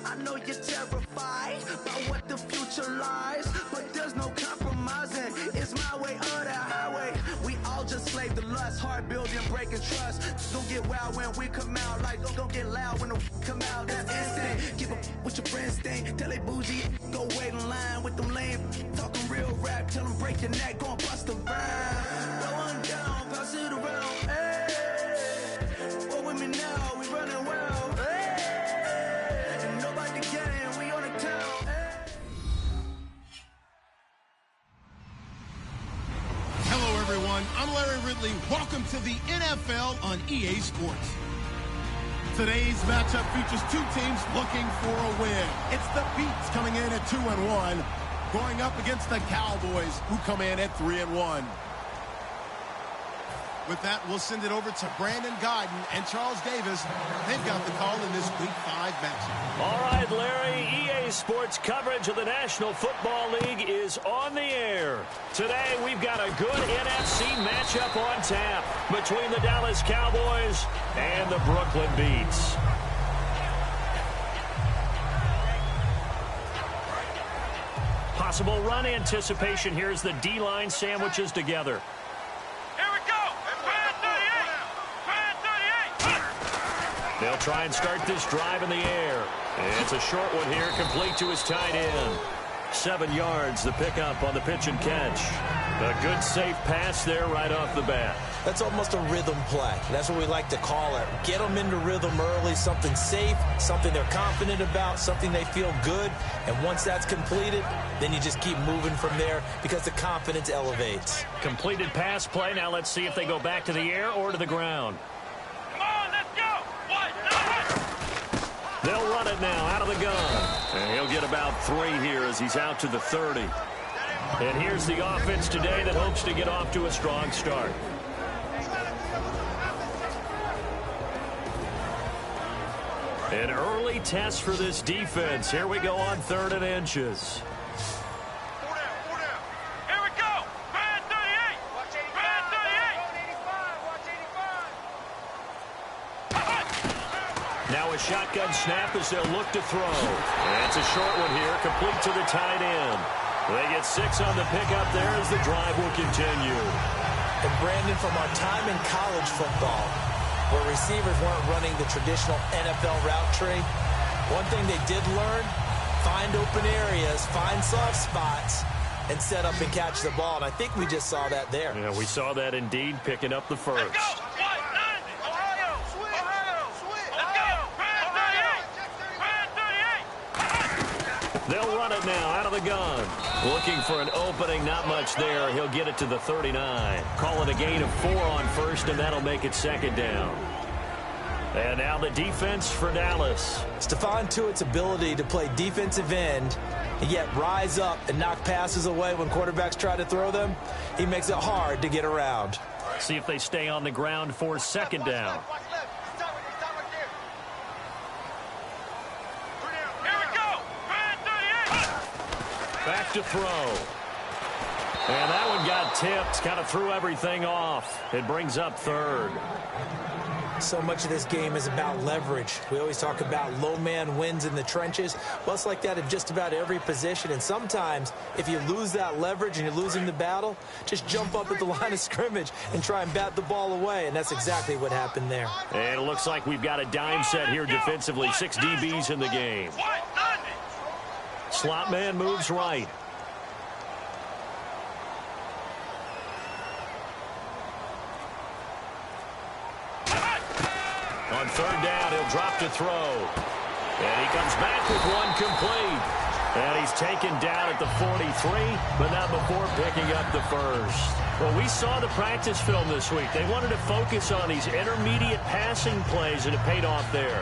I know you're terrified by what the future lies, but there's no compromising. It's my way or the highway. We all just slave to lust, heart building, breaking trust. Don't get wild when we come out, like don't get loud when the come out. That's instant. Give up what your friends think. Tell they bougie, go wait in line with them lame. Talking real rap, tell them break your neck, go and bust a rhyme. Blow one down, pass it around. Hey, what with me now? We running well. Hey, and nobody getting, we on the town. Hey. Hello, everyone. I'm Larry Ridley. Welcome to the NFL on EA Sports. Today's matchup features two teams looking for a win. It's the Beats coming in at 2-1, going up against the Cowboys, who come in at 3-1. With that, we'll send it over to Brandon Guyton and Charles Davis. They've got the call in this Week 5 matchup. All right, Larry, EA Sports coverage of the National Football League is on the air. Today, we've got a good NFC matchup on tap between the Dallas Cowboys and the Brooklyn Beats. Possible run anticipation here as the D-line sandwiches together. They'll try and start this drive in the air. It's a short one here, complete to his tight end. 7 yards, the pickup on the pitch and catch. A good, safe pass there right off the bat. That's almost a rhythm play. That's what we like to call it. Get them into rhythm early, something safe, something they're confident about, something they feel good. And once that's completed, then you just keep moving from there because the confidence elevates. Completed pass play. Now let's see if they go back to the air or to the ground. They'll run it now out of the gun. And he'll get about 3 here as he's out to the 30. And here's the offense today that hopes to get off to a strong start. An early test for this defense. Here we go on 3rd and inches. Now a shotgun snap as they'll look to throw. And it's a short one here, complete to the tight end. They get 6 on the pickup there as the drive will continue. And Brandon, from our time in college football, where receivers weren't running the traditional NFL route tree, one thing they did learn, find open areas, find soft spots, and set up and catch the ball. And I think we just saw that there. Yeah, we saw that indeed, picking up the first. They'll run it now out of the gun. Looking for an opening, not much there. He'll get it to the 39. Call it a gain of 4 on first, and that'll make it 2nd down. And now the defense for Dallas. Stephon Tuitt's ability to play defensive end and yet rise up and knock passes away when quarterbacks try to throw them, he makes it hard to get around. See if they stay on the ground for 2nd down. Back to throw. And that one got tipped. Kind of threw everything off. It brings up 3rd. So much of this game is about leverage. We always talk about low man wins in the trenches. Well, it's like that in just about every position. And sometimes, if you lose that leverage and you're losing the battle, just jump up at the line of scrimmage and try and bat the ball away. And that's exactly what happened there. And it looks like we've got a dime set here defensively. 6 DBs in the game. Slot man moves right. On 3rd down, he'll drop to throw. And he comes back with one complete. And he's taken down at the 43, but not before picking up the first. Well, we saw the practice film this week. They wanted to focus on these intermediate passing plays, and it paid off there.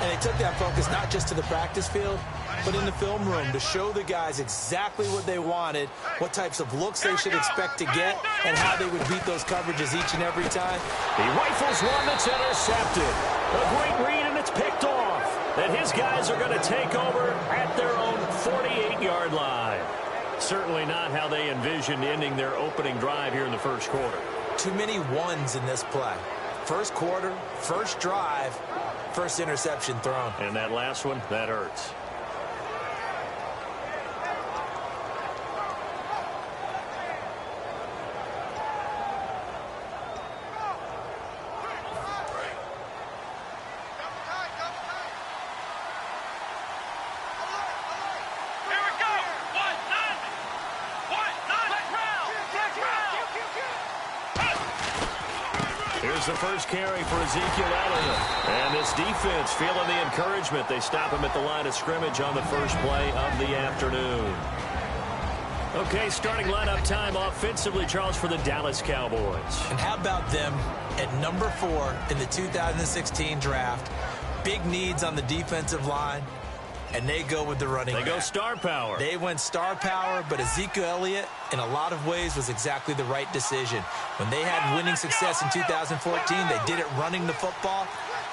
And they took that focus not just to the practice field, but in the film room to show the guys exactly what they wanted, what types of looks they should expect to get, and how they would beat those coverages each and every time. He rifles one that's intercepted. A great read, and it's picked off. And his guys are going to take over at their own 48-yard line. Certainly not how they envisioned ending their opening drive here in the first quarter. Too many ones in this play. First quarter, first drive, first interception thrown. And that last one, that hurts. Here's the first carry for Ezekiel Elliott. And this defense feeling the encouragement. They stop him at the line of scrimmage on the first play of the afternoon. Okay, starting lineup time offensively, Charles, for the Dallas Cowboys. And how about them at number 4 in the 2016 draft? Big needs on the defensive line. And they go with the running back. They go star power. They went star power, but Ezekiel Elliott, in a lot of ways, was exactly the right decision. When they had winning success in 2014, they did it running the football.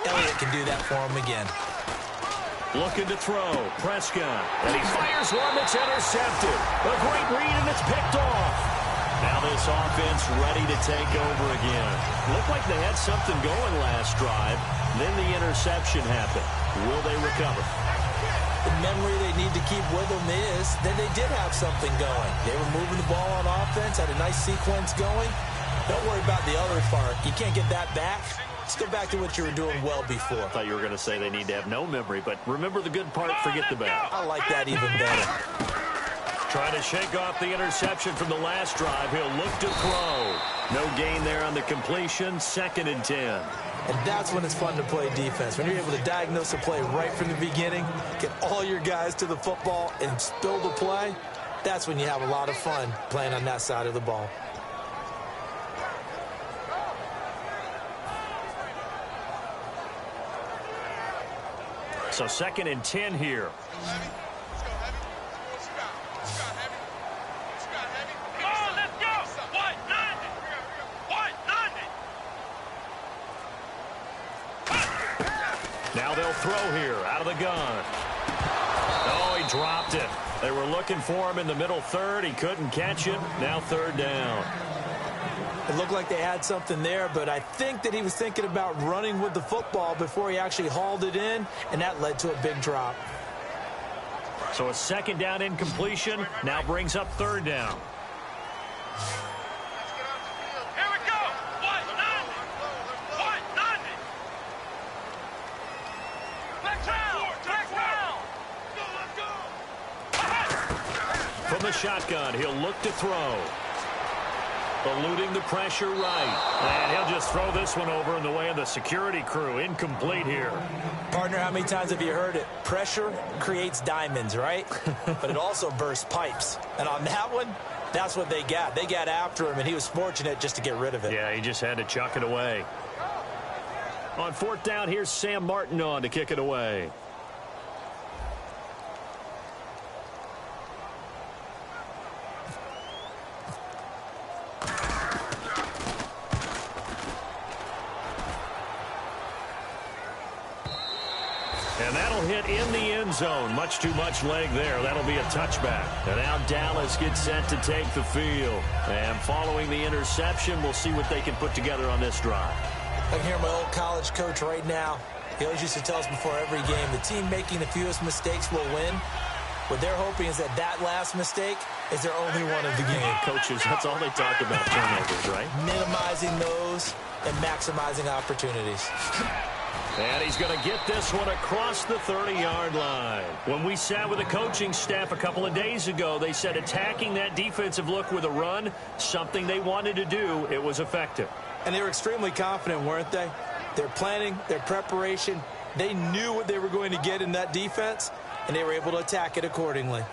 Elliott can do that for them again. Looking to throw. Prescott. And he fires one that's intercepted. A great read, and it's picked off. Now this offense ready to take over again. Looked like they had something going last drive. Then the interception happened. Will they recover? The memory they need to keep with them is that they did have something going. They were moving the ball on offense, had a nice sequence going. Don't worry about the other part. You can't get that back. Let's go back to what you were doing well before. I thought you were going to say they need to have no memory, but remember the good part, forget the bad. I like that even better. Trying to shake off the interception from the last drive. He'll look to throw. No gain there on the completion. 2nd and 10. And that's when it's fun to play defense. When you're able to diagnose a play right from the beginning, get all your guys to the football and spill the play, that's when you have a lot of fun playing on that side of the ball. So 2nd and 10 here. Now they'll throw here out of the gun. Oh, he dropped it. They were looking for him in the middle third. He couldn't catch it. Now 3rd down. It looked like they had something there, but I think that he was thinking about running with the football before he actually hauled it in, and that led to a big drop. So a 2nd down incompletion now brings up 3rd down. From the shotgun, he'll look to throw. Eluding the pressure right. And he'll just throw this one over in the way of the security crew. Incomplete here. Partner, how many times have you heard it? Pressure creates diamonds, right? But it also bursts pipes. And on that one, that's what they got. They got after him, and he was fortunate just to get rid of it. Yeah, he just had to chuck it away. On 4th down, here's Sam Martin on to kick it away. And that'll hit in the end zone. Much too much leg there. That'll be a touchback. And now Dallas gets set to take the field. And following the interception, we'll see what they can put together on this drive. I can hear my old college coach right now. He always used to tell us before every game, the team making the fewest mistakes will win. What they're hoping is that that last mistake is their only one of the game. Coaches, that's all they talk about, turnovers, right? Minimizing those and maximizing opportunities. And he's going to get this one across the 30-yard line. When we sat with the coaching staff a couple of days ago, they said attacking that defensive look with a run, something they wanted to do, it was effective. And they were extremely confident, weren't they? Their planning, their preparation, they knew what they were going to get in that defense, and they were able to attack it accordingly.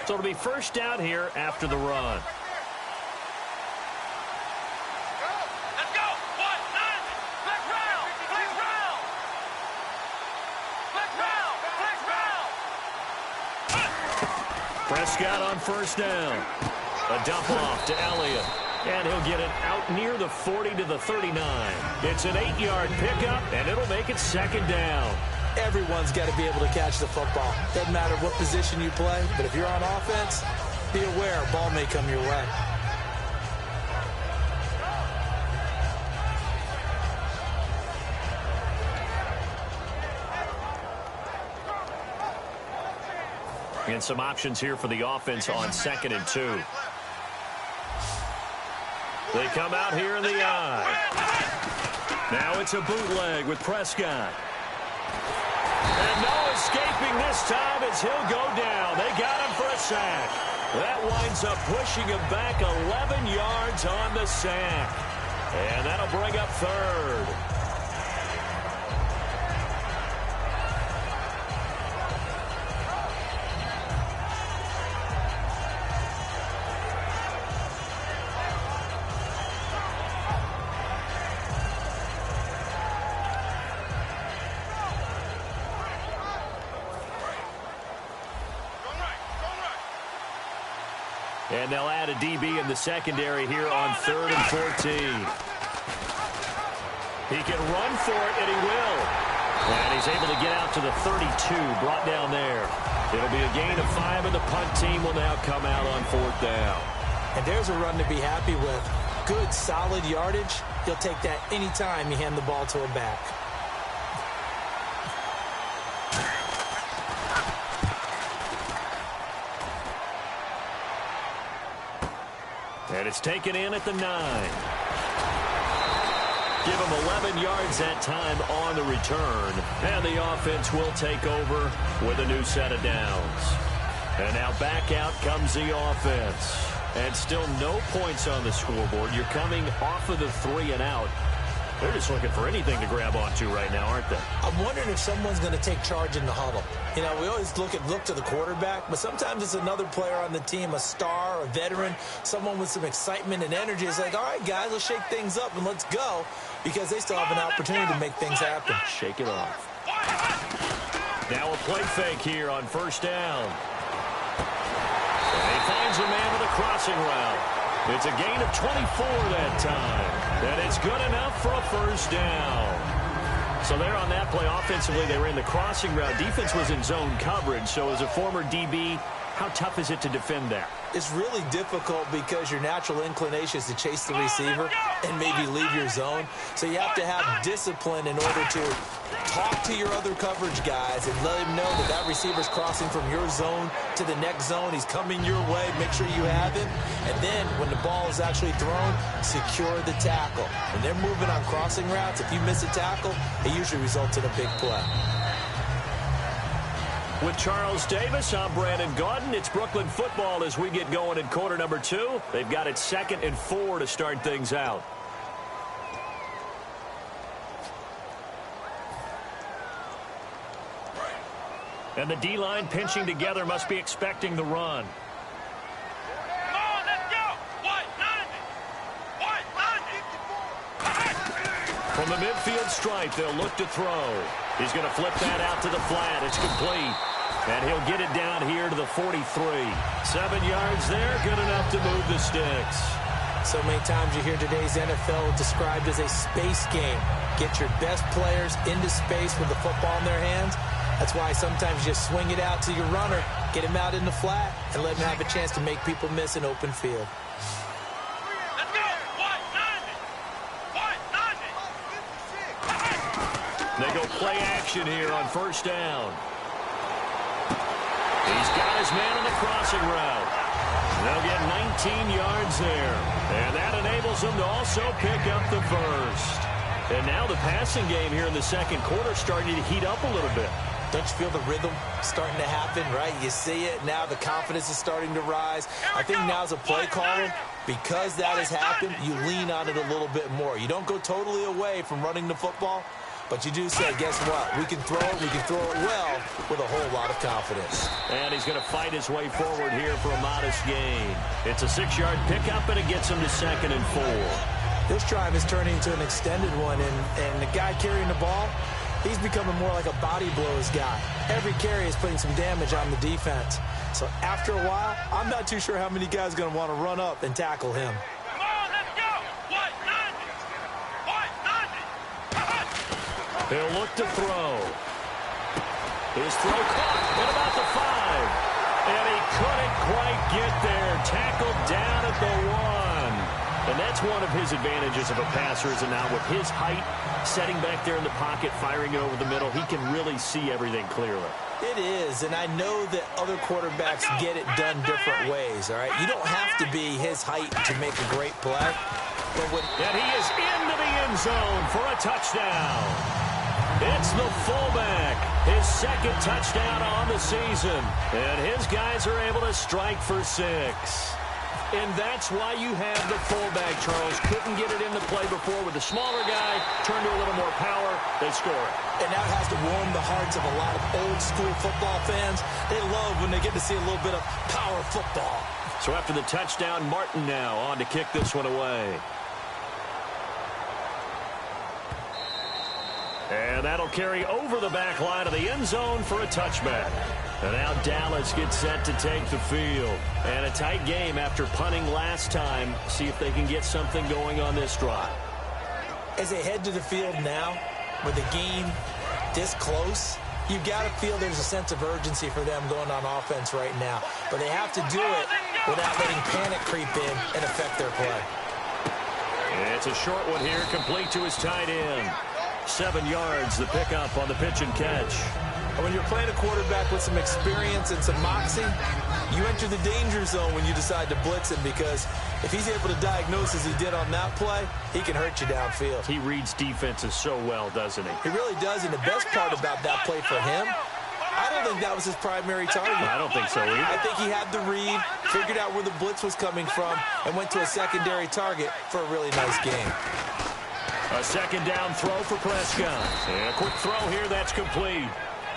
So it'll be 1st down here after the run. Prescott on 1st down. A dump off to Elliott. And he'll get it out near the 40 to the 39. It's an 8-yard pickup, and it'll make it 2nd down. Everyone's got to be able to catch the football. Doesn't matter what position you play, but if you're on offense, be aware a ball may come your way. And some options here for the offense on 2nd and 2. They come out here in the eye. Now it's a bootleg with Prescott. And no escaping this time as he'll go down. They got him for a sack. That winds up pushing him back 11 yards on the sack. And that'll bring up 3rd. And they'll add a DB in the secondary here on 3rd and 14. He can run for it, and he will. And he's able to get out to the 32, brought down there. It'll be a gain of 5, and the punt team will now come out on 4th down. And there's a run to be happy with. Good, solid yardage. He'll take that anytime you hand the ball to him back. And it's taken in at the 9. Give him 11 yards that time on the return. And the offense will take over with a new set of downs. And now back out comes the offense. And still no points on the scoreboard. You're coming off of the 3 and out. They're just looking for anything to grab onto right now, aren't they? I'm wondering if someone's going to take charge in the huddle. You know, we always look to the quarterback, but sometimes it's another player on the team, a star, a veteran, someone with some excitement and energy. It's like, all right, guys, let's shake things up and let's go, because they still have an opportunity to make things happen. Shake it off. Now a play fake here on 1st down. And he finds a man with a crossing route. It's a gain of 24 that time. And it's good enough for a 1st down. So there on that play, offensively, they ran the crossing route. Defense was in zone coverage. So as a former DB, how tough is it to defend that? It's really difficult because your natural inclination is to chase the receiver and maybe leave your zone. So you have to have discipline in order to talk to your other coverage guys and let them know that that receiver's crossing from your zone to the next zone. He's coming your way. Make sure you have him. And then when the ball is actually thrown, secure the tackle. When they're moving on crossing routes, if you miss a tackle, it usually results in a big play. With Charles Davis, I'm Brandon Gaudin. It's Brooklyn football as we get going in quarter number 2. They've got it 2nd and 4 to start things out. And the D-line pinching together, must be expecting the run. Come on, let's go! From the midfield stripe, they'll look to throw. He's going to flip that out to the flat. It's complete. And he'll get it down here to the 43. 7 yards there, good enough to move the sticks. So many times you hear today's NFL described as a space game. Get your best players into space with the football in their hands. That's why sometimes you just swing it out to your runner, get him out in the flat, and let him have a chance to make people miss an open field. They go play action here on 1st down. He's got his man on the crossing route. They'll get 19 yards there. And that enables them to also pick up the 1st. And now the passing game here in the 2nd quarter starting to heat up a little bit. Don't you feel the rhythm starting to happen, right? You see it. Now the confidence is starting to rise. I think now as a play caller, because that has happened, you lean on it a little bit more. You don't go totally away from running the football, but you do say, guess what? We can throw it well with a whole lot of confidence. And he's going to fight his way forward here for a modest gain. It's a 6-yard pickup, and it gets him to 2nd and 4. This drive is turning into an extended one, and the guy carrying the ball, he's becoming more like a body blows guy. Every carry is putting some damage on the defense. So after a while, I'm not too sure how many guys are going to want to run up and tackle him. Come on, let's go! He'll look to throw. His throw caught at about the 5. And he couldn't quite get there. Tackled down at the 1. And that's one of his advantages of a passer, is now with his height, setting back there in the pocket, firing it over the middle, he can really see everything clearly. It is, and I know that other quarterbacks get it done different ways, all right? You don't have to be his height to make a great play. And he is into the end zone for a touchdown. It's the fullback, his second touchdown on the season. And his guys are able to strike for 6. And that's why you have the fullback, Charles. Couldn't get it into play before with the smaller guy. Turned to a little more power. They score it. And that has to warm the hearts of a lot of old-school football fans. They love when they get to see a little bit of power football. So after the touchdown, Martin now on to kick this one away. And that'll carry over the back line of the end zone for a touchback. And now Dallas gets set to take the field. And a tight game after punting last time. See if they can get something going on this drive. As they head to the field now, with the game this close, you've got to feel there's a sense of urgency for them going on offense right now. But they have to do it without letting panic creep in and affect their play. It's a short one here, complete to his tight end. 7 yards, the pickup on the pitch and catch. When you're playing a quarterback with some experience and some moxie, you enter the danger zone when you decide to blitz him, because if he's able to diagnose as he did on that play, he can hurt you downfield. He reads defenses so well, doesn't he? He really does, and the best part about that play for him, I don't think that was his primary target. I don't think so either. I think he had the read, figured out where the blitz was coming from, and went to a secondary target for a really nice game. A second down throw for Prescott. And a quick throw here, that's complete.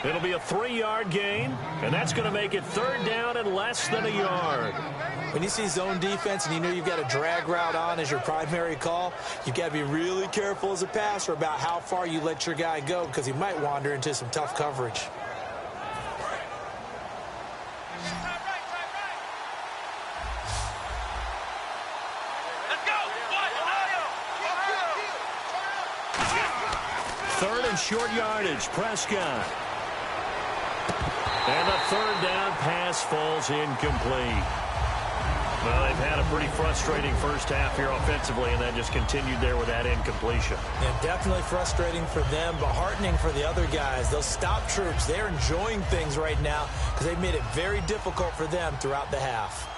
It'll be a 3-yard gain, and that's going to make it 3rd down and less than a yard. When you see zone defense and you know you've got a drag route on as your primary call, you've got to be really careful as a passer about how far you let your guy go, because he might wander into some tough coverage. Third and short yardage, Prescott. And the 3rd down pass falls incomplete. Well, they've had a pretty frustrating first half here offensively, and that just continued there with that incompletion. Yeah, definitely frustrating for them, but heartening for the other guys. Those stop troops, they're enjoying things right now because they've made it very difficult for them throughout the half.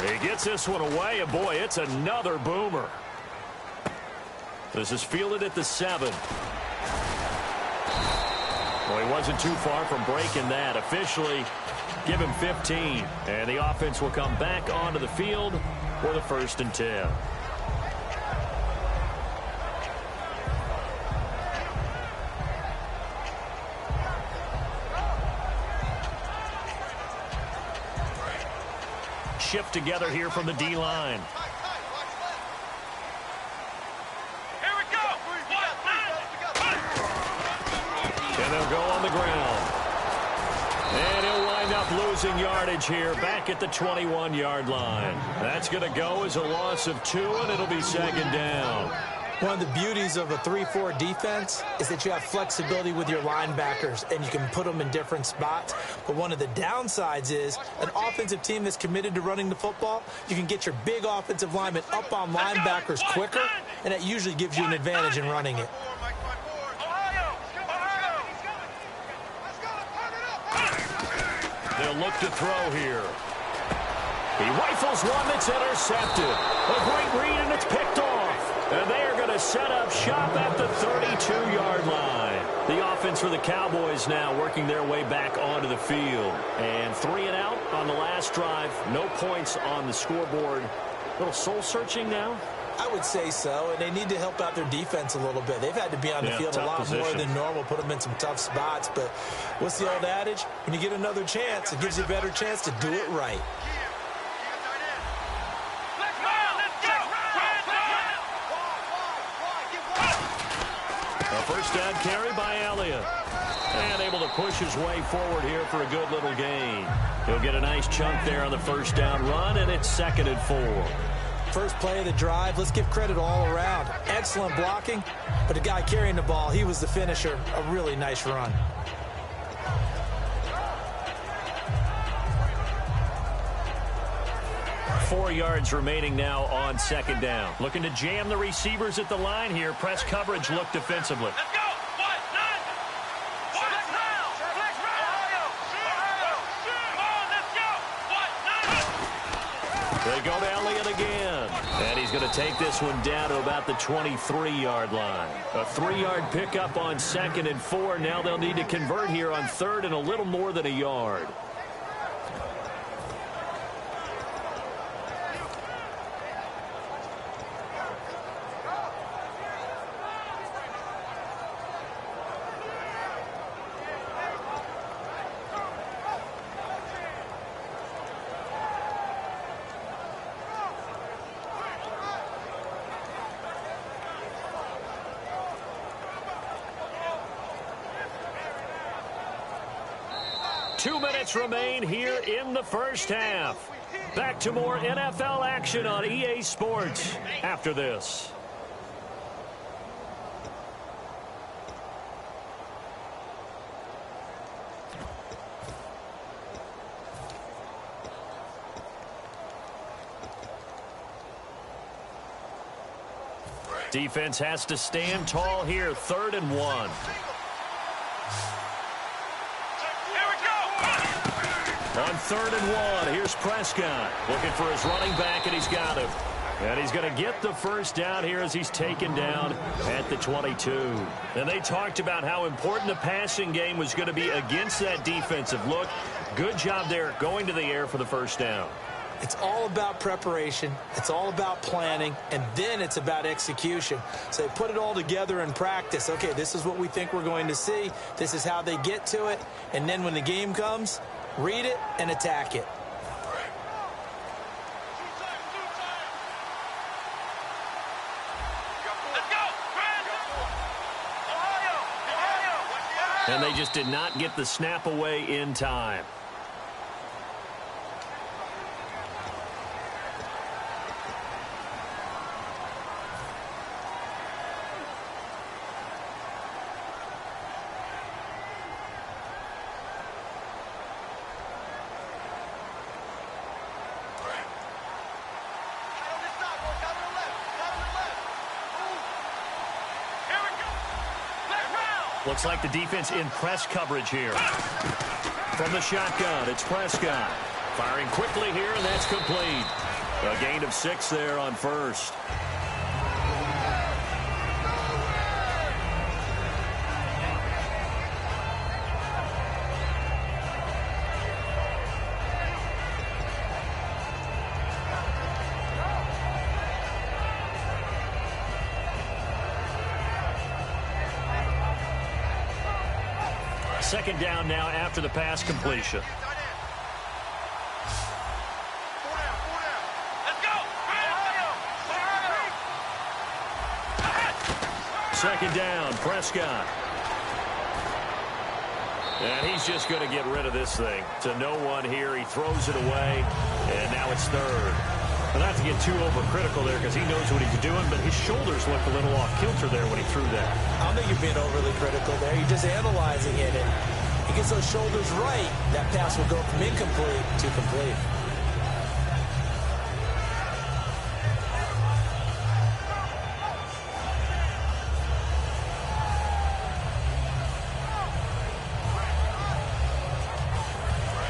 He gets this one away, and boy, it's another boomer. This is fielded at the 7. Well, he wasn't too far from breaking that. Officially, give him 15. And the offense will come back onto the field for the 1st and 10. Shift together here from the D-line. And they'll go on the ground. And he'll wind up losing yardage here back at the 21-yard line. That's going to go as a loss of 2, and it'll be 2nd down. One of the beauties of a 3-4 defense is that you have flexibility with your linebackers, and you can put them in different spots. But one of the downsides is an offensive team that's committed to running the football, you can get your big offensive linemen up on linebackers quicker, and that usually gives you an advantage in running it. They'll look to throw here. He rifles one that's intercepted. A great read, and it's picked off. And they are going to set up shop at the 32-yard line. The offense for the Cowboys now working their way back onto the field. And 3 and out on the last drive. No points on the scoreboard. A little soul-searching now? I would say so, and they need to help out their defense a little bit. They've had to be on the field a lot more than normal, put them in some tough spots. But what's the old adage? When you get another chance, it gives you a better chance to do it right. A first down carry by Elliott. And able to push his way forward here for a good little gain. He'll get a nice chunk there on the first down run, and it's 2nd and 4. First play of the drive, let's give credit all around. Excellent blocking, but the guy carrying the ball, he was the finisher. A really nice run. 4 yards remaining now on second down. Looking to jam the receivers at the line here. Press coverage look defensively. Let's go. What? Nine. Flex round. Flex round. Come on, let's go. What? Nine. They go to Elliott again. And he's going to take this one down to about the 23-yard line. A 3-yard pickup on 2nd and 4. Now they'll need to convert here on 3rd and a little more than a yard. Remain here in the first half. Back to more NFL action on EA Sports after this. Defense has to stand tall here. 3rd and 1. On 3rd and 1, here's Prescott looking for his running back, and he's got him. And he's going to get the first down here as he's taken down at the 22. And they talked about how important the passing game was going to be against that defensive look. Good job there going to the air for the first down. It's all about preparation. It's all about planning. And then it's about execution. So they put it all together in practice. Okay, this is what we think we're going to see. This is how they get to it. And then when the game comes, read it and attack it. And they just did not get the snap away in time. Looks like the defense in press coverage here. From the shotgun, it's Prescott. Firing quickly here, and that's complete. A gain of 6 there on 1st. Second down now after the pass completion. Second down, Prescott. And he's just going to get rid of this thing. To no one here. He throws it away, and now it's 3rd. But not to get too overcritical there because he knows what he's doing, but his shoulders looked a little off kilter there when he threw that. I don't think you're being overly critical there. You're just analyzing it, and he gets those shoulders right. That pass will go from incomplete to complete.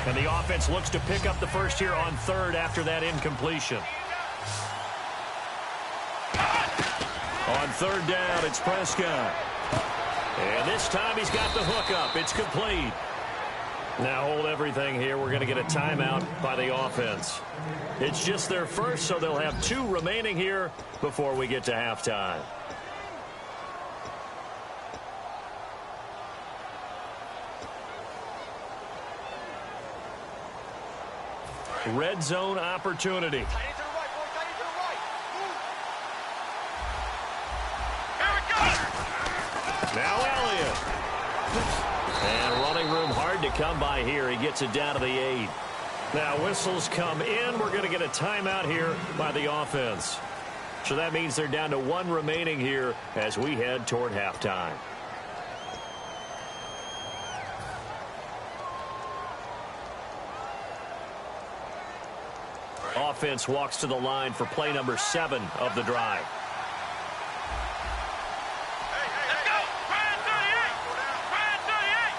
And the offense looks to pick up the first here on 3rd after that incompletion. On 3rd down, it's Prescott. And this time he's got the hook up. It's complete. Now hold everything here. We're going to get a timeout by the offense. It's just their first, so they'll have 2 remaining here before we get to halftime. Red zone opportunity. Now Elliott. And running room hard to come by here. He gets it down to the 8. Now whistles come in. We're going to get a timeout here by the offense. So that means they're down to 1 remaining here as we head toward halftime. offense walks to the line for play number 7 of the drive. Let's go. Ryan 38. Ryan 38.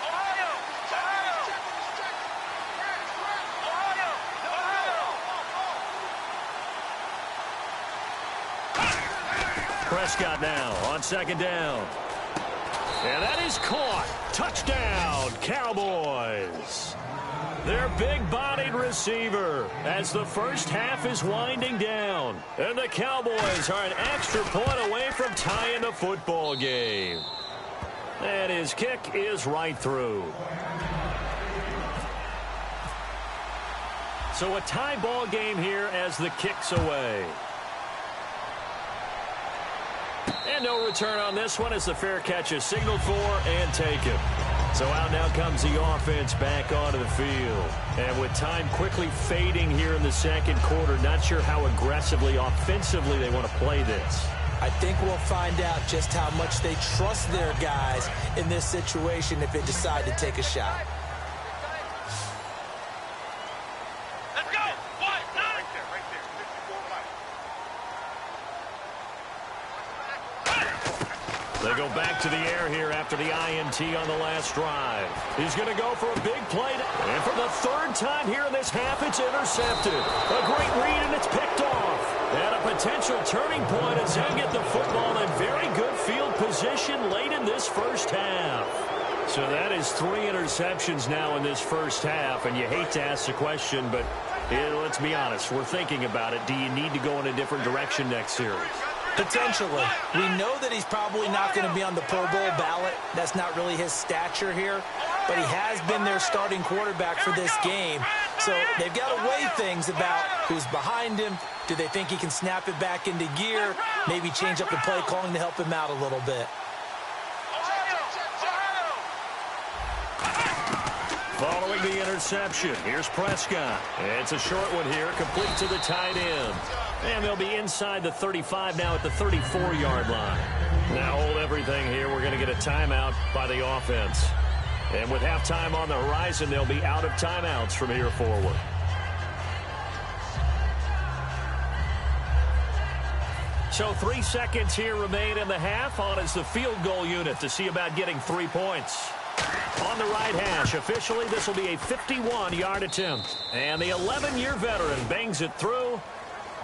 Ohio. Ohio. Prescott now on second down. And that is caught. Touchdown, Cowboys. Their big-bodied receiver as the first half is winding down. And the Cowboys are an extra point away from tying the football game. And his kick is right through. So a tie ball game here as the kick's away. And no return on this one as the fair catch is signaled for and taken. So out now comes the offense back onto the field. And with time quickly fading here in the second quarter, not sure how aggressively, offensively they want to play this. I think we'll find out just how much they trust their guys in this situation if they decide to take a shot. Let's go. What? Right there. They go back to the air here after the INT on the last drive. He's going to go for a big play. And for the third time here in this half, it's intercepted. A great read, and it's picked off. And a potential turning point as he'll get the football in very good field position late in this first half. So that is 3 interceptions now in this first half. And you hate to ask the question, but let's be honest. We're thinking about it. Do you need to go in a different direction next series? Potentially. We know that he's probably not going to be on the Pro Bowl ballot. That's not really his stature here. But he has been their starting quarterback for this game. So they've got to weigh things about who's behind him. Do they think he can snap it back into gear? Maybe change up the play calling to help him out a little bit. Following the interception, here's Prescott. It's a short one here, complete to the tight end. And they'll be inside the 35 now at the 34-yard line. Now hold everything here. We're going to get a timeout by the offense. And with halftime on the horizon, they'll be out of timeouts from here forward. So 3 seconds here remain in the half. On is the field goal unit to see about getting 3 points. On the right hash, officially, this will be a 51-yard attempt. And the 11-year veteran bangs it through.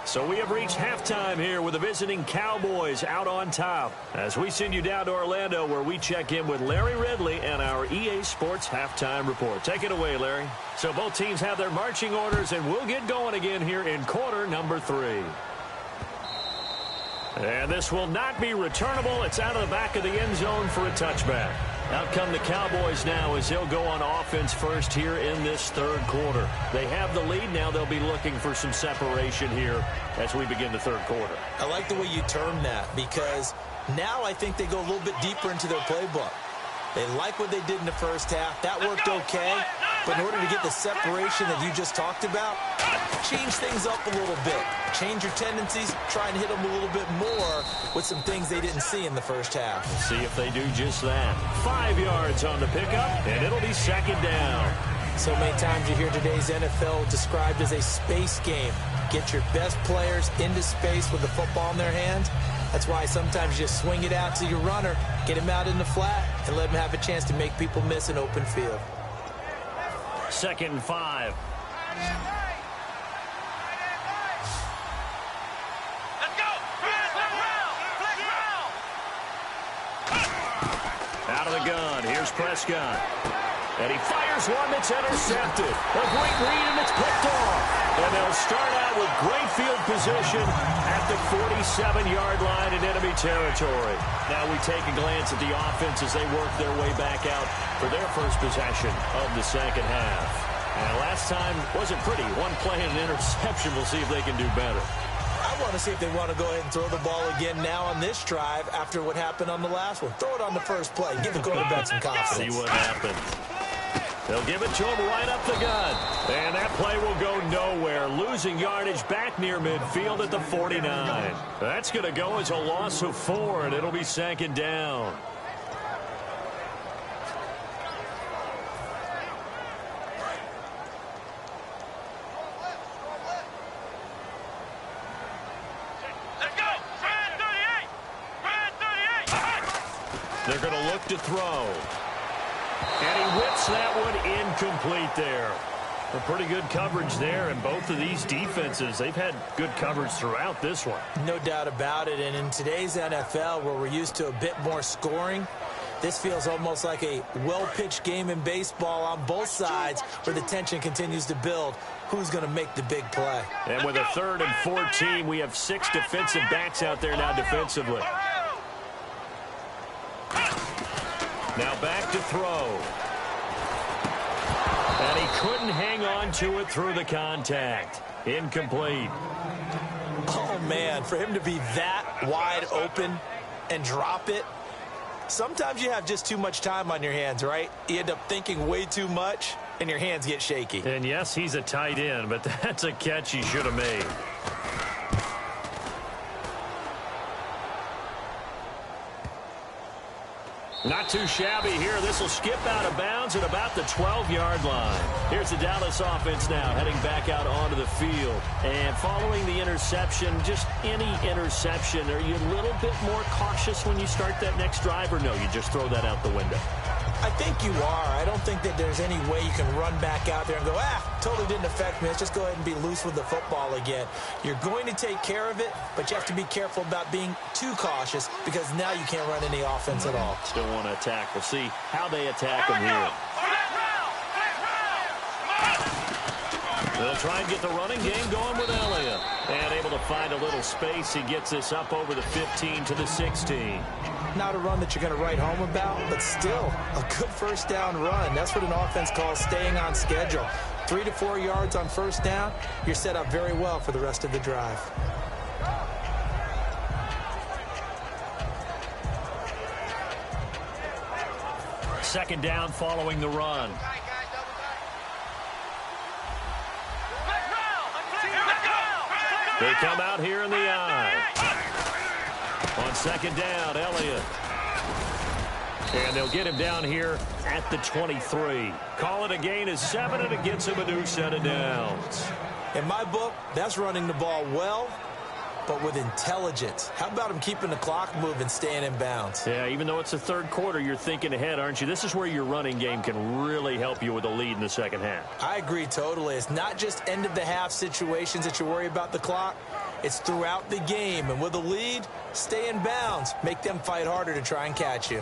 So we have reached halftime here with the visiting Cowboys out on top. As we send you down to Orlando where we check in with Larry Ridley and our EA Sports Halftime Report. Take it away, Larry. So both teams have their marching orders, and we'll get going again here in quarter number 3. And this will not be returnable. It's out of the back of the end zone for a touchback. Out come the Cowboys now as they'll go on offense first here in this third quarter. They have the lead. Now they'll be looking for some separation here as we begin the third quarter. I like the way you term that because now I think they go a little bit deeper into their playbook. They like what they did in the first half. That worked okay. But in order to get the separation that you just talked about, change things up a little bit. Change your tendencies. Try and hit them a little bit more with some things they didn't see in the first half. We'll see if they do just that. 5 yards on the pickup, and it'll be second down. So many times you hear today's NFL described as a space game. Get your best players into space with the football in their hands. That's why sometimes you just swing it out to your runner, get him out in the flat, and let him have a chance to make people miss an open field. 2nd and 5. Let's go. Out of the gun, here's Prescott. And he fires one that's intercepted. A great read, and it's picked off. And they'll start out with great field position at the 47-yard line in enemy territory. Now we take a glance at the offense as they work their way back out for their first possession of the second half. And last time wasn't pretty. One play and an interception. We'll see if they can do better. I want to see if they want to go ahead and throw the ball again now on this drive after what happened on the last one. Throw it on the first play. Give the quarterback some confidence. See what happens. They'll give it to him right up the gun. And that play will go nowhere. Losing yardage back near midfield at the 49. That's going to go as a loss of 4, and it'll be second down. They're going to look to throw. And he whips that one incomplete there. A pretty good coverage there, and both of these defenses, they've had good coverage throughout this one. No doubt about it, and in today's NFL, where we're used to a bit more scoring, this feels almost like a well-pitched game in baseball on both sides where the tension continues to build. Who's going to make the big play? And with a 3rd and 14, we have 6 defensive backs out there now defensively. Now back to throw. And he couldn't hang on to it through the contact. Incomplete. Oh, man, for him to be that wide open and drop it, sometimes you have just too much time on your hands, right? You end up thinking way too much, and your hands get shaky. And, yes, he's a tight end, but that's a catch he should have made. Not too shabby here. This will skip out of bounds at about the 12-yard line. Here's the Dallas offense now heading back out onto the field. And following the interception, just any interception, are you a little bit more cautious when you start that next drive, or no, you just throw that out the window? I think you are. I don't think that there's any way you can run back out there and go, totally didn't affect me. Let's just go ahead and be loose with the football again. You're going to take care of it, but you have to be careful about being too cautious because now you can't run any offense at all. Still want to attack. We'll see how they attack him here. They'll try and get the running game going with Elliott. And able to find a little space. He gets this up over the 15 to the 16. Not a run that you're going to write home about, but still a good first down run. That's what an offense calls staying on schedule. 3 to 4 yards on first down, you're set up very well for the rest of the drive. Second down following the run. They come out here in the eye. On second down, Elliott. And they'll get him down here at the 23. Call it a gain of 7, and it gets him a new set of downs. In my book, that's running the ball well, but with intelligence. How about him keeping the clock moving, staying in bounds? Yeah, even though it's the third quarter, you're thinking ahead, aren't you? This is where your running game can really help you with a lead in the second half. I agree totally. It's not just end-of-the-half situations that you worry about the clock. It's throughout the game. And with a lead, stay in bounds. Make them fight harder to try and catch you.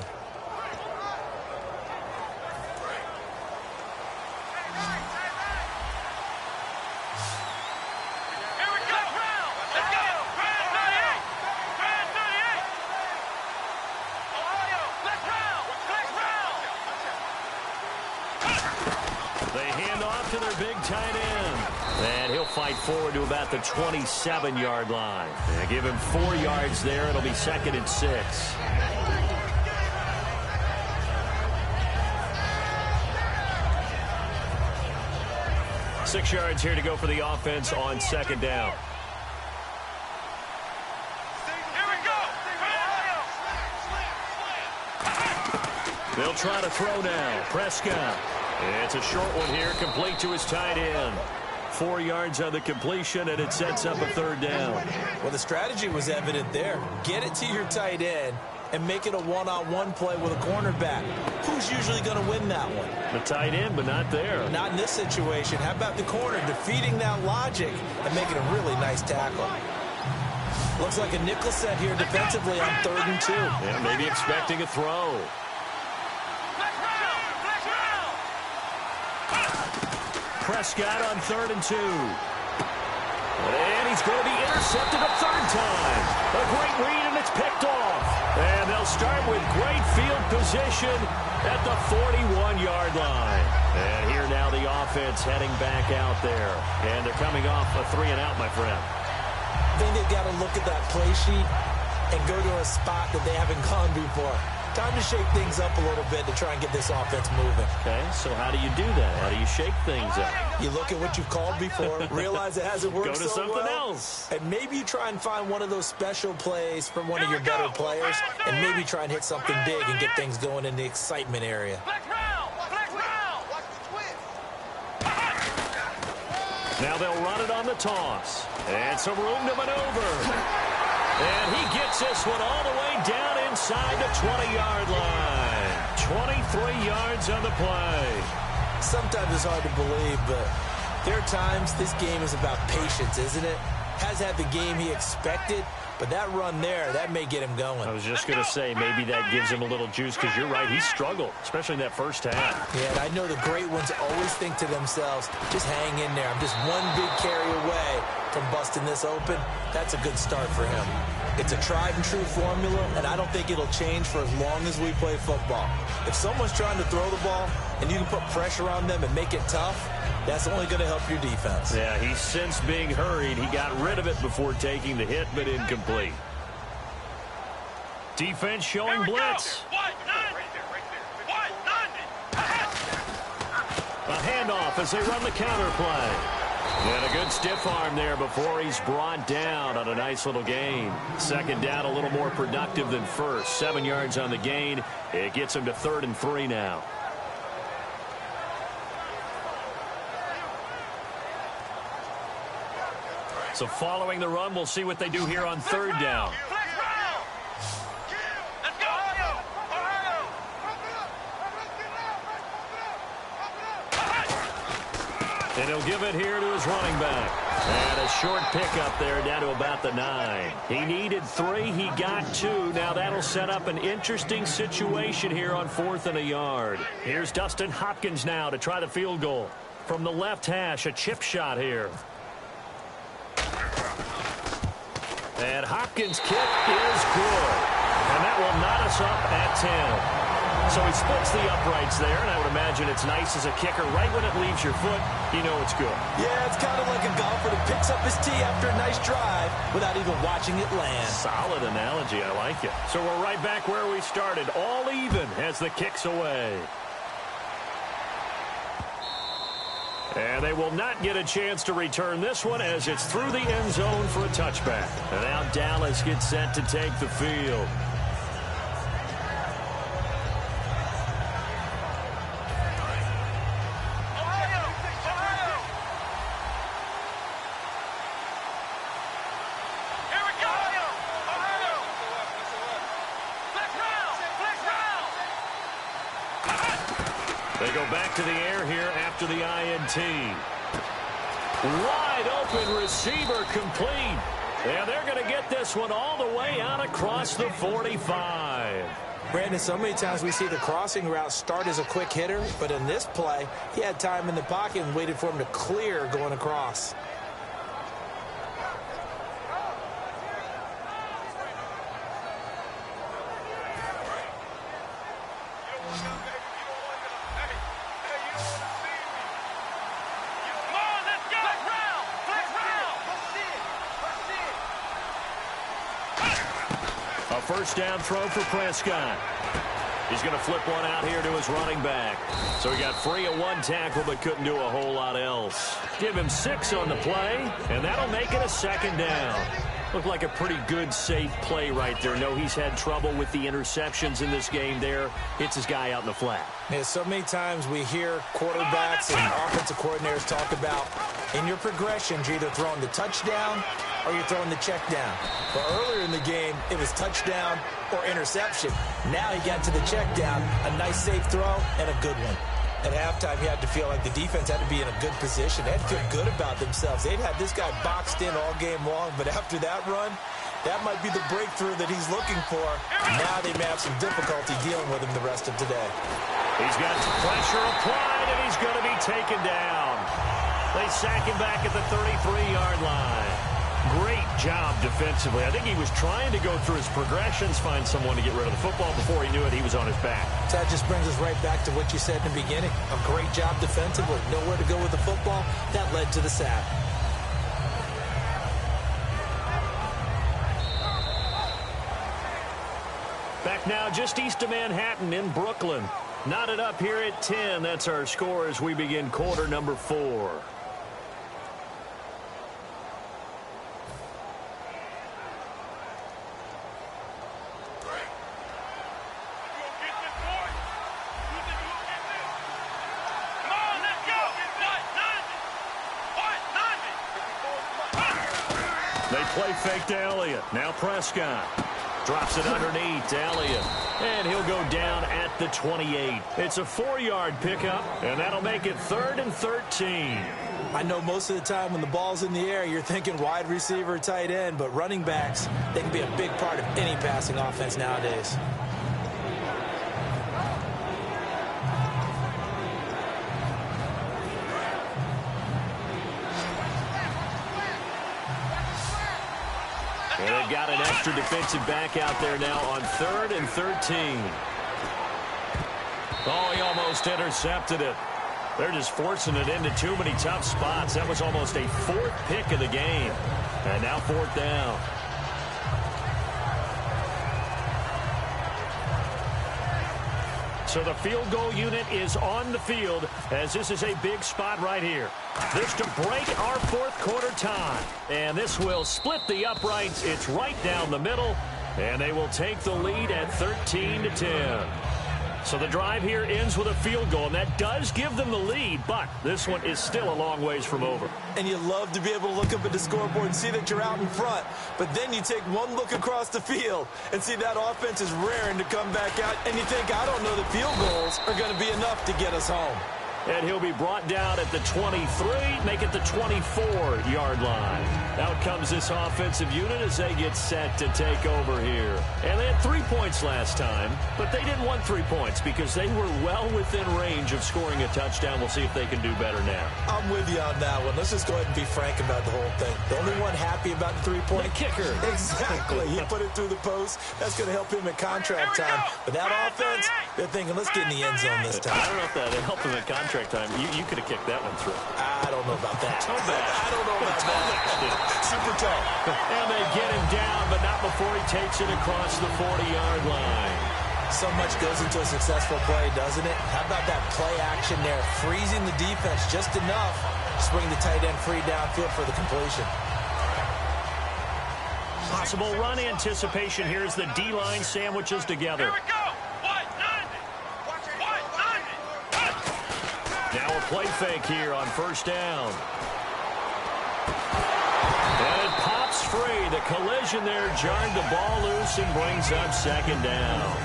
To their big tight end. And he'll fight forward to about the 27-yard line. And give him 4 yards there. It'll be 2nd and 6. Six yards here to go for the offense on second down. They'll try to throw now. Prescott. It's a short one here, complete to his tight end. 4 yards on the completion, and it sets up a third down. Well, the strategy was evident there. Get it to your tight end and make it a one-on-one play with a cornerback. Who's usually going to win that one? The tight end, but not there. Not in this situation. How about the corner defeating that logic and making a really nice tackle? Looks like a nickel set here defensively on 3rd and 2. Yeah, maybe expecting a throw. Prescott on 3rd and 2. And he's going to be intercepted a third time. A great read, and it's picked off. And they'll start with great field position at the 41-yard line. And here now the offense heading back out there. And they're coming off a 3-and-out, my friend. I think they've got to look at that play sheet and go to a spot that they haven't gone before. Time to shake things up a little bit to try and get this offense moving. Okay, so how do you do that? How do you shake things up? You look at what you've called before, realize it hasn't worked so well. Go to something else. And maybe you try and find one of those special plays from one of your better players, and maybe try and hit something big and get things going in the excitement area. Now they'll run it on the toss. And some room to maneuver. And he gets this one all the way down inside the 20-yard line. 23 yards on the play. Sometimes it's hard to believe, but there are times this game is about patience, isn't it? Has had the game he expected, but that run there, that may get him going. I was just going to say, maybe that gives him a little juice, because you're right, he struggled, especially in that first half. Yeah, and I know the great ones always think to themselves, just hang in there. I'm just one big carry away from busting this open. That's a good start for him. It's a tried-and-true formula, and I don't think it'll change for as long as we play football. If someone's trying to throw the ball and you can put pressure on them and make it tough, that's only going to help your defense. Yeah, he's since being hurried. He got rid of it before taking the hit, but incomplete. Defense showing blitz. A handoff as they run the counter play. And a good stiff arm there before he's brought down on a nice little gain. Second down, a little more productive than first. 7 yards on the gain. It gets him to 3rd and 3 now. So following the run, we'll see what they do here on 3rd down. And he'll give it here to his running back. And a short pickup there down to about the 9. He needed 3. He got 2. Now that'll set up an interesting situation here on 4th and a yard. Here's Dustin Hopkins now to try the field goal. From the left hash, a chip shot here. And Hopkins' kick is good. And that will knot us up at 10. So he splits the uprights there, and I would imagine it's nice as a kicker. Right when it leaves your foot, you know it's good. Yeah, it's kind of like a golfer that picks up his tee after a nice drive without even watching it land. Solid analogy. I like it. So we're right back where we started. All even as the kick's away. And they will not get a chance to return this one as it's through the end zone for a touchback. And now Dallas gets set to take the field. They go back to the air here after the INT. Wide open receiver complete. And they're going to get this one all the way out across the 45. Brandon, so many times we see the crossing route start as a quick hitter, but in this play, he had time in the pocket and waited for him to clear going across. First down throw for Prescott. He's going to flip one out here to his running back. So he got free of 1 tackle but couldn't do a whole lot else. Give him 6 on the play, and that'll make it a 2nd down. Looked like a pretty good, safe play right there. No, he's had trouble with the interceptions in this game there. Hits his guy out in the flat. Yeah, so many times we hear quarterbacks and offensive coordinators talk about in your progressions, you're either throwing the touchdown or you're throwing the check down. But earlier in the game, it was touchdown or interception. Now he got to the check down, a nice safe throw, and a good one. At halftime, you had to feel like the defense had to be in a good position. They had to feel good about themselves. They'd had this guy boxed in all game long, but after that run, that might be the breakthrough that he's looking for. Now they may have some difficulty dealing with him the rest of today. He's got pressure applied, and he's going to be taken down. They sack him back at the 33-yard line. Great job defensively. I think he was trying to go through his progressions, find someone to get rid of the football. Before he knew it, he was on his back. That just brings us right back to what you said in the beginning. A great job defensively. Nowhere to go with the football. That led to the sack. Back now just east of Manhattan in Brooklyn. Knotted up here at 10. That's our score as we begin quarter number 4. They play fake to Elliott. Now Prescott. Drops it underneath, Elliott. And he'll go down at the 28. It's a 4-yard pickup, and that'll make it 3rd and 13. I know most of the time when the ball's in the air, you're thinking wide receiver, tight end, but running backs, they can be a big part of any passing offense nowadays. And they've got an extra defensive back out there now on 3rd and 13. Oh, he almost intercepted it. They're just forcing it into too many tough spots. That was almost a 4th pick of the game. And now 4th down. So the field goal unit is on the field as this is a big spot right here. This to break our 4th quarter tie. And this will split the uprights. It's right down the middle. And they will take the lead at 13-10. So the drive here ends with a field goal, and that does give them the lead, but this one is still a long ways from over. And you love to be able to look up at the scoreboard and see that you're out in front, but then you take one look across the field and see that offense is raring to come back out, and you think, I don't know, the field goals are going to be enough to get us home. And he'll be brought down at the 23, make it the 24-yard line. Out comes this offensive unit as they get set to take over here. And they had 3 points last time, but they didn't want 3 points because they were well within range of scoring a touchdown. We'll see if they can do better now. I'm with you on that one. Let's just go ahead and be frank about the whole thing. The only one happy about the 3-point kicker. Exactly. He put it through the post. That's going to help him at contract time. But that offense, they're thinking, let's get in the end zone this time. I don't know if that helped him at contract time. You could have kicked that one through. I don't know about that. Toe back. I don't know about that. Super tough. And they get him down, but not before he takes it across the 40-yard line. So much goes into a successful play, doesn't it? How about that play action there? Freezing the defense just enough to swing the tight end free downfield for the completion. Possible run anticipation here as the D-line sandwiches together. Here we go. Now a play fake here on 1st down. And it pops free. The collision there jarred the ball loose and brings up 2nd down.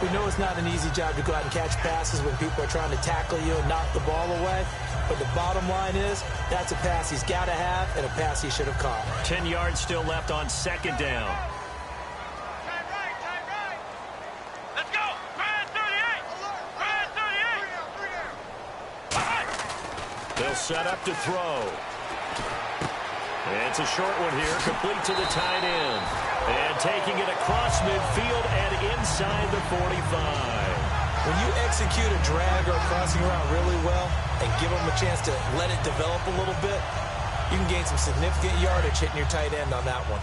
We know it's not an easy job to go out and catch passes when people are trying to tackle you and knock the ball away. But the bottom line is, that's a pass he's got to have and a pass he should have caught. 10 yards still left on 2nd down. Let's go. Red 38. Red 38. They'll set up to throw. And it's a short one here, complete to the tight end. And taking it across midfield and inside the 45. When you execute a drag or a crossing route really well and give them a chance to let it develop a little bit, you can gain some significant yardage hitting your tight end on that one.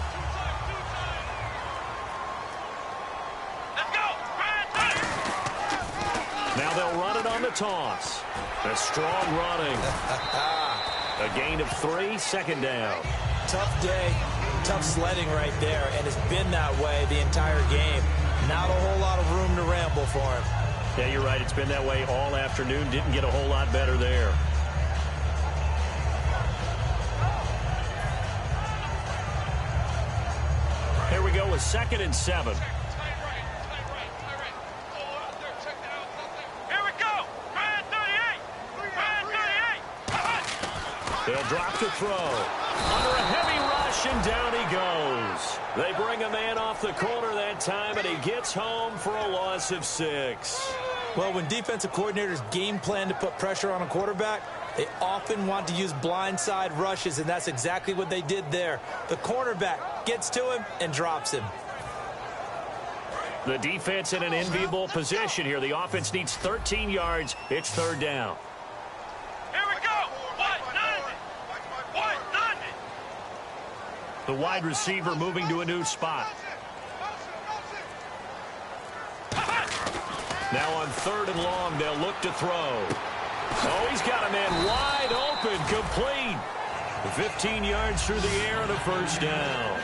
Let's go. Now they'll run it on the toss. A strong running. A gain of 3, 2nd down. Tough day, tough sledding right there, and it's been that way the entire game. Not a whole lot of room to ramble for him. Yeah, you're right. It's been that way all afternoon. Didn't get a whole lot better there. Here we go with 2nd and 7. Here we go. Red 38. Red 38. They'll drop to throw. Under a heavy rush, and down he goes. They bring a man off the corner that time, and he gets home for a loss of 6. Well, when defensive coordinators game plan to put pressure on a quarterback, they often want to use blindside rushes, and that's exactly what they did there. The cornerback gets to him and drops him. The defense in an enviable position here. The offense needs 13 yards. It's 3rd down. Here we go. What? Nothing. What? Nothing. The wide receiver moving to a new spot. Now on 3rd and long, they'll look to throw. Oh, he's got a man wide open, complete. 15 yards through the air and a 1st down.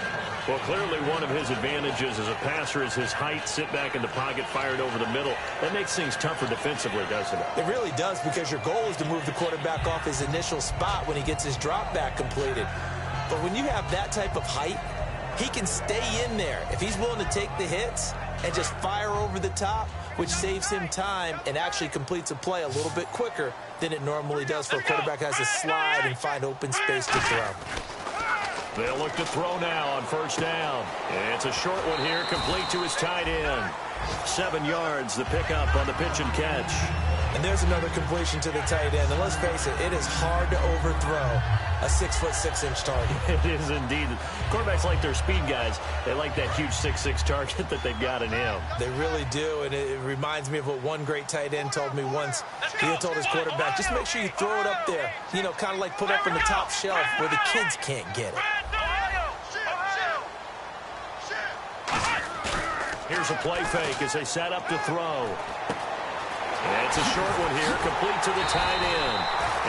Well, clearly one of his advantages as a passer is his height. Sit back in the pocket, fired over the middle. That makes things tougher defensively, doesn't it? It really does, because your goal is to move the quarterback off his initial spot when he gets his drop back completed. But when you have that type of height, he can stay in there. If he's willing to take the hits and just fire over the top, which saves him time and actually completes a play a little bit quicker than it normally does for a quarterback who has to slide and find open space to throw. They'll look to throw now on first down. It's a short one here, complete to his tight end. 7 yards, the pickup on the pitch and catch. And there's another completion to the tight end. And let's face it, it is hard to overthrow a 6'6" target. It is indeed. Quarterbacks like their speed guys. They like that huge 6'6" target that they've got in him. They really do, and it reminds me of what one great tight end told me once. He had told his quarterback, just make sure you throw it up there. You know, kind of like put up in the top shelf where the kids can't get it. Here's a play fake as they set up to throw. And it's a short one here, complete to the tight end.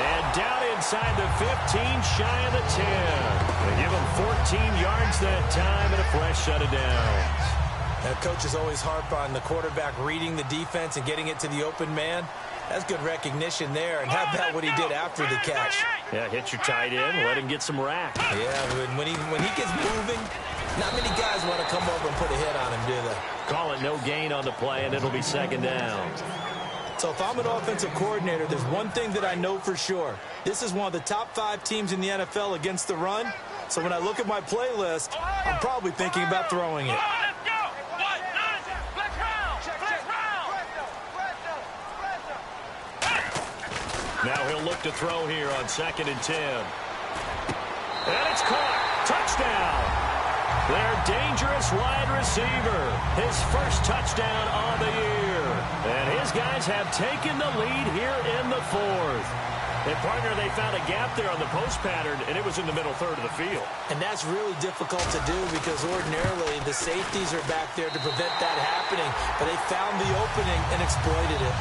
And down inside the 15, shy of the 10. They give him 14 yards that time and a fresh set of downs. Now, coaches always harp on the quarterback reading the defense and getting it to the open man. That's good recognition there. And how about what he did after the catch? Yeah, hit your tight end, let him get some rack. Yeah, when he gets moving, not many guys want to come over and put a hit on him, do they? Call it no gain on the play, and it'll be second down. So if I'm an offensive coordinator, there's one thing that I know for sure. This is one of the top 5 teams in the NFL against the run. So when I look at my playlist, I'm probably thinking about throwing it. Now he'll look to throw here on 2nd and 10. And it's caught. Touchdown. Their dangerous wide receiver. His first touchdown on the year. And his guys have taken the lead here in the 4th. And, partner, they found a gap there on the post pattern, and it was in the middle third of the field. And that's really difficult to do because ordinarily the safeties are back there to prevent that happening. But they found the opening and exploited it.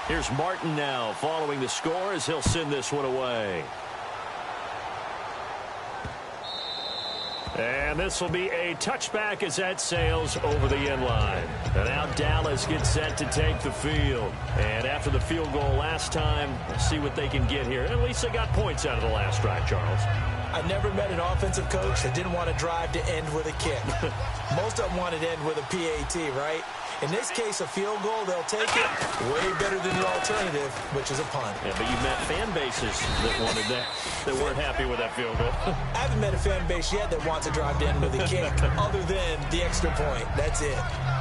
Here's Martin now following the score as he'll send this one away. And this will be a touchback as that sails over the end line. And now Dallas gets set to take the field. And after the field goal last time, we'll see what they can get here. At least they got points out of the last drive, Charles. I never met an offensive coach that didn't want to drive to end with a kick. Most of them wanted to end with a PAT, right? In this case, a field goal, they'll take it way better than the alternative, which is a punt. Yeah, but you met fan bases that wanted that, that weren't happy with that field goal. I haven't met a fan base yet that wants to drive to end with a kick, other than the extra point. That's it.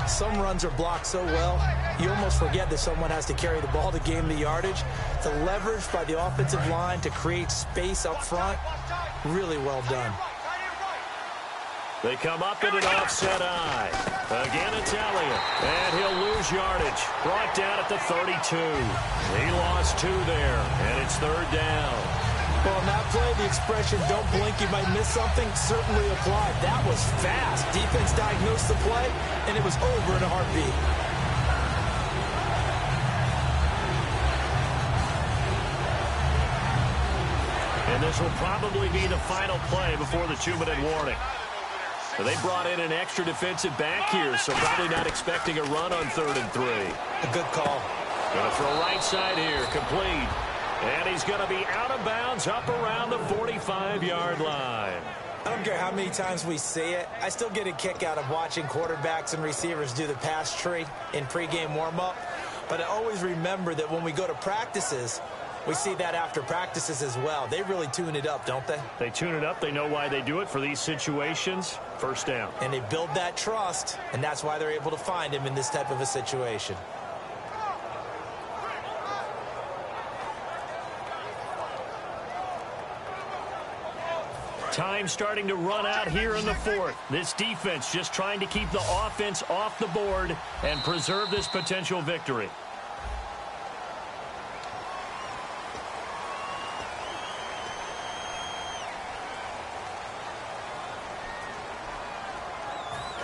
Some runs are blocked so well, you almost forget that someone has to carry the ball to gain the yardage. The leverage by the offensive line to create space up front, really well done. They come up in an offset eye. Again, it's Elliott. And he'll lose yardage. Brought down at the 32. He lost 2 there, and it's 3rd down. Well, on that play, the expression, don't blink, you might miss something, certainly applied. That was fast. Defense diagnosed the play, and it was over in a heartbeat. And this will probably be the final play before the 2-minute warning. They brought in an extra defensive back here, so probably not expecting a run on 3rd and 3. A good call. Going to throw right side here, complete. And he's going to be out of bounds up around the 45-yard line. I don't care how many times we see it. I still get a kick out of watching quarterbacks and receivers do the pass tree in pregame warm-up. But I always remember that when we go to practices, we see that after practices as well. They really tune it up, don't they? They tune it up. They know why they do it for these situations. First down. And they build that trust, and that's why they're able to find him in this type of a situation. Time starting to run out here in the 4th. This defense just trying to keep the offense off the board and preserve this potential victory.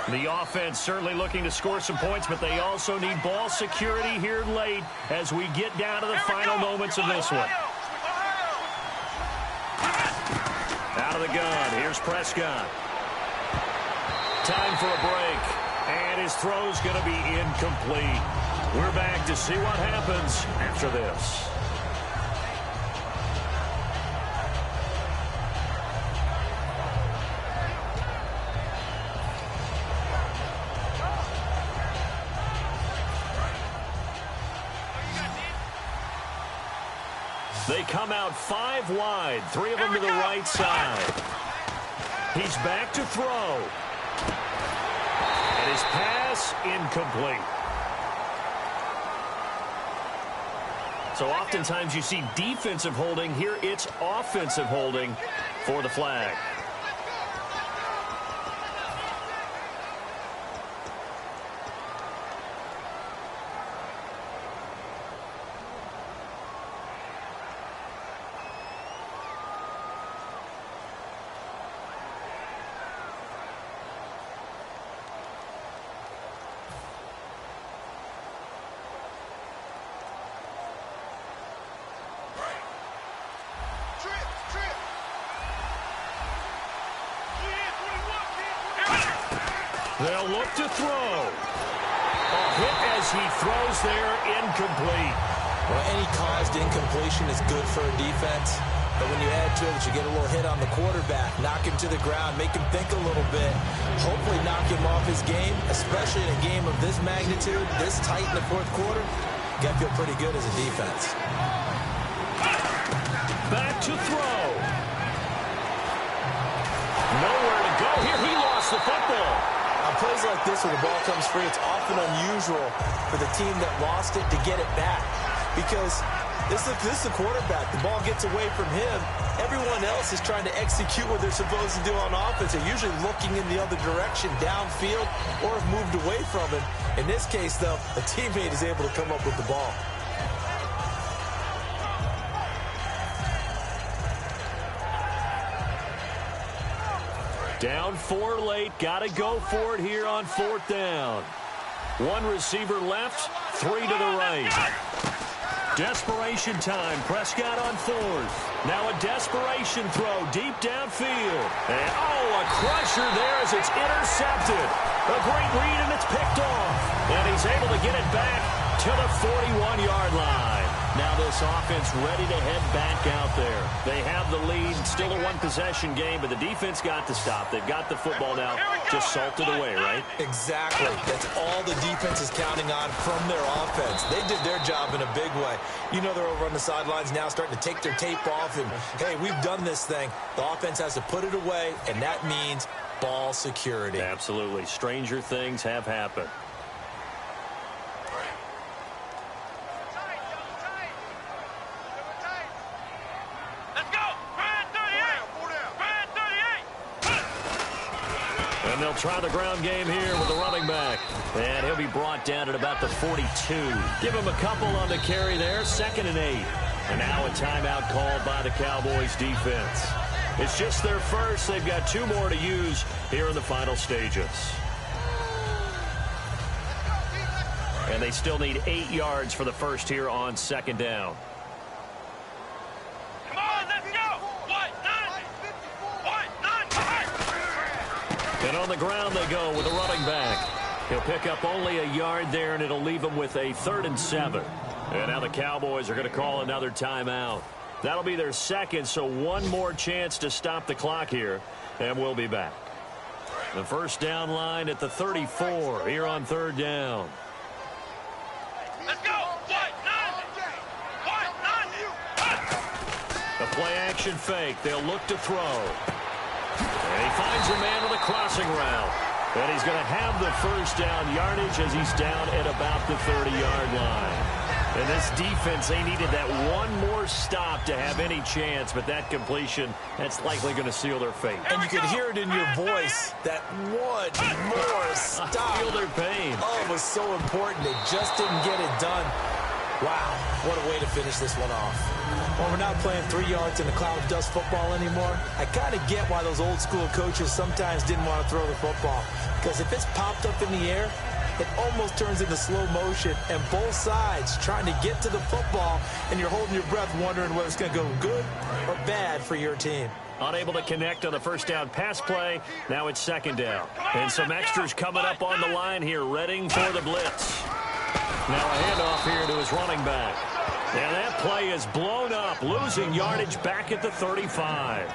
The offense certainly looking to score some points, but they also need ball security here late as we get down to the final moments of this one. Out of the gun, here's Prescott. Time for a break. And his throw's going to be incomplete. We're back to see what happens after this. They come out 5 wide, 3 of them to the right side. He's back to throw. And his pass incomplete. So oftentimes you see defensive holding. Here it's offensive holding for the flag. They'll look to throw. A hit as he throws there, incomplete. Well, any caused incompletion is good for a defense. But when you add to it that you get a little hit on the quarterback, knock him to the ground, make him think a little bit, hopefully knock him off his game, especially in a game of this magnitude, this tight in the fourth quarter, you got to feel pretty good as a defense. Back to throw. Nowhere to go. Here he lost the football. On plays like this where the ball comes free, it's often unusual for the team that lost it to get it back. Because this is the quarterback. The ball gets away from him. Everyone else is trying to execute what they're supposed to do on offense. They're usually looking in the other direction, downfield, or have moved away from him. In this case, though, a teammate is able to come up with the ball. Down 4 late. Got to go for it here on 4th down. 1 receiver left, 3 to the right. Desperation time. Prescott on 4th. Now a desperation throw deep downfield. And, a crusher there as it's intercepted. A great read, and it's picked off. And he's able to get it back to the 41-yard line. Now this offense ready to head back out there. They have the lead, still a 1-possession game, but the defense got to stop. They've got the football now, just salted away, right? Exactly. That's all the defense is counting on from their offense. They did their job in a big way. You know they're over on the sidelines now starting to take their tape off, and, hey, we've done this thing. The offense has to put it away, and that means ball security. Absolutely. Stranger things have happened. And they'll try the ground game here with the running back. And he'll be brought down at about the 42. Give him a couple on the carry there. 2nd and 8. And now a timeout called by the Cowboys defense. It's just their first. They've got 2 more to use here in the final stages. And they still need 8 yards for the first here on 2nd down. And on the ground they go with a running back. He'll pick up only a yard there, and it'll leave him with a 3rd and 7. And now the Cowboys are going to call another timeout. That'll be their 2nd, so 1 more chance to stop the clock here, and we'll be back. The first down line at the 34 here on 3rd down. Let's go! The play action fake. They'll look to throw. And he finds a man with a crossing route. And he's going to have the first down yardage as he's down at about the 30-yard line. And this defense, they needed that 1 more stop to have any chance, but that completion, that's likely going to seal their fate. And you could hear it in your voice, that 1 more stop. I feel their pain. Oh, it was so important. They just didn't get it done. Wow, what a way to finish this one off. Well, we're not playing 3 yards in a cloud of dust football anymore. I kind of get why those old school coaches sometimes didn't want to throw the football. Because if it's popped up in the air, it almost turns into slow motion, and both sides trying to get to the football, and you're holding your breath wondering whether it's going to go good or bad for your team. Unable to connect on the first down pass play. Now it's second down. And some extras coming up on the line here, readying for the blitz. Now a handoff here to his running back. And that play is blown up, losing yardage back at the 35.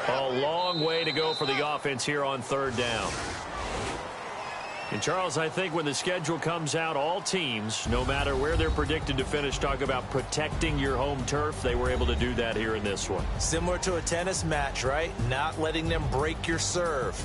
A long way to go for the offense here on third down. And, Charles, I think when the schedule comes out, all teams, no matter where they're predicted to finish, talk about protecting your home turf. They were able to do that here in this one. Similar to a tennis match, right? Not letting them break your serve.